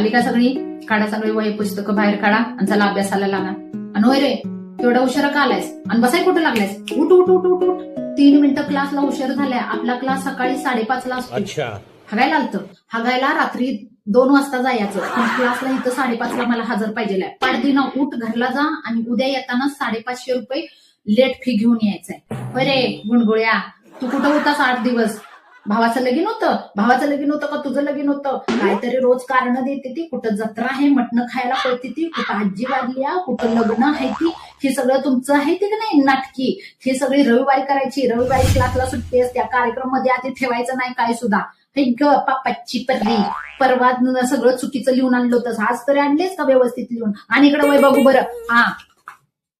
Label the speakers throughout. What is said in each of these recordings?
Speaker 1: आली का सगळी? काढा सगळी वही पुस्तकं बाहेर काढा आणि चला अभ्यासाला लागा. आणि होय रे, तेवढा उशिरा का आलायस आणि बसाय कुठं लागलायस? उठ उठ उठ उठ उठ. 3 मिनिटं क्लासला उशीर झालाय. आपला क्लास सकाळी 5:30ला असतो. हागायला आलतं. हागायला रात्री 2 वाजता जायचं, पण क्लासला इथं 5:30ला मला हजर पाहिजे. पाडदिना उठ, घरला जा आणि उद्या येताना 550 रुपये लेट फी घेऊन यायचंय. होय रे गुणगुळ्या, तू कुठं होतास 8 दिवस? भावाचं लगीन होतं का तुझं लगीन होतं? काहीतरी रोज कारण देते ती. कुठं जत्रा आहे, मटणं खायला पळते ती, कुठं आजी वाढली, कुठं लग्न आहे ती. हे सगळं तुमचं आहे ते का नाही नाटकी? हे सगळी रविवारी करायची. रविवारी क्लासला सुट्टी असते. कार्यक्रम मध्ये आधी ठेवायचं नाही काय सुद्धा. हे ग पापाची पर्री, परवा सगळं चुकीचं लिहून आणलं होतं. आज तरी आणलेच का व्यवस्थित लिहून? आणि इकडे वय बघू बरं. हा,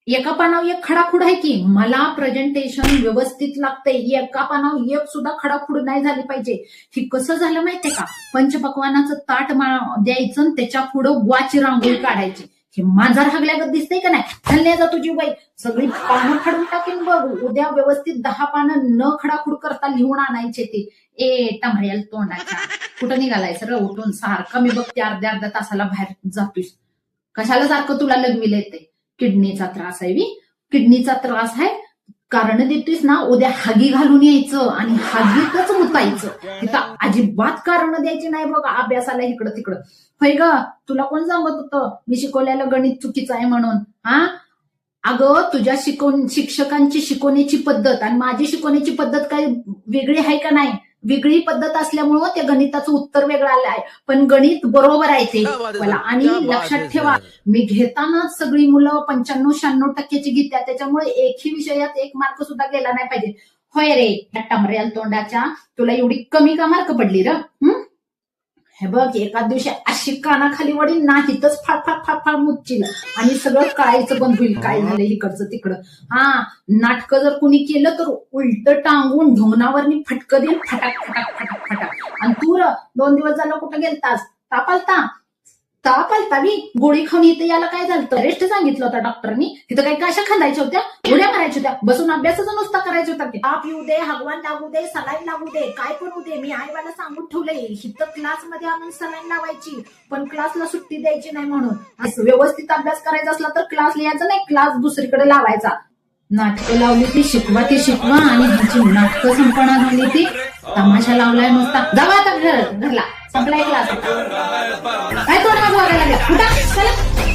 Speaker 1: एका पानावर एक खडाखुड आहे की. मला प्रेझेंटेशन व्यवस्थित लागतंय. एका पानावर एक सुद्धा खडाखुड नाही झाली पाहिजे. ही कसं झालं माहितीये का? पंचपक्वानाचं ताट द्यायचं आणि त्याच्या पुढं गुवाची रांगोळी काढायची. हे मांजर हागल्यागत दिसतंय का नाही? हल्ल्या जा तुझी बाई, सगळी पानं फाडून टाकीन बघ. उद्या व्यवस्थित 10 पानं न खडाखुड करता लिहून आणायचे ते. टमरेल तोंडाच्या, कुठं निघालाय सर? उठून सारखं मी बघते अर्ध्या तासाला बाहेर जातोस. कशाला सारखं तुला लगविल येते? किडनीचा त्रास आहे. किडनीचा त्रास आहे. कारण देतोयस ना, उद्या हागी घालून यायचं आणि हागीतच मुतायचं. तिथं अजिबात कारण द्यायची नाही बघा अभ्यासाला इकडं तिकडं. होय ग, तुला कोण सांगत होतं मी शिकवलेलं गणित चुकीचं आहे म्हणून? हा, अगं तुझ्या शिक्षकांची शिकवण्याची पद्धत आणि माझी शिकवण्याची पद्धत काही वेगळी आहे का नाही? वेगळी पद्धत असल्यामुळं त्या गणिताचं उत्तर वेगळं आलं आहे, पण गणित बरोबर आहे ते मला. आणि लक्षात ठेवा, मी घेतानाच सगळी मुलं 95-96% घेत्या. त्याच्यामुळे एकही विषयात 1 मार्क सुद्धा गेला नाही पाहिजे. होय रे टमरेल तोंडाच्या, तुला एवढी कमी का मार्क पडली र? हे बघ, एका दिवशी अशी कानाखाली वडील नाही तर फाड मुच्चील आणि सगळं कळायचं बंद होईल काय झालं इकडचं तिकडं. हा, नाटकं जर कुणी केलं तर उलट टांगून ढोंगणावरनी फटकं देईल, फटाक फटाक फटाक फटाक. आणि तू 2 दिवस झालं कुठं गेलतास? ताप आलता मी गोळी खाऊन इथे याला काय झालं? रेस्ट सांगितलं होता डॉक्टरनी. तिथं काही कशा खांदायच्या होत्या? गोळ्या मारायच्या होत्या. बसून अभ्यासच नुसता करायचा होता. ताप येऊ दे, हगवान लागू दे, सलाईन लागू दे, काय पण होऊ दे. मी आईबाला सांगून ठेवलंय इथं क्लासमध्ये आणून सलाईन लावायची, पण क्लासला सुट्टी द्यायची नाही म्हणून. असं व्यवस्थित अभ्यास करायचा असला तर क्लास लिहायचा नाही, क्लास दुसरीकडे लावायचा. नाटकं लावली ती शिकवा आणि ह्याची नाटकं संपणा झाली ती. तमाशा लावलाय नुसता. जावा आता घरला, संपलाय क्लास. काय तोंड वागायला लागला? कुठं चला.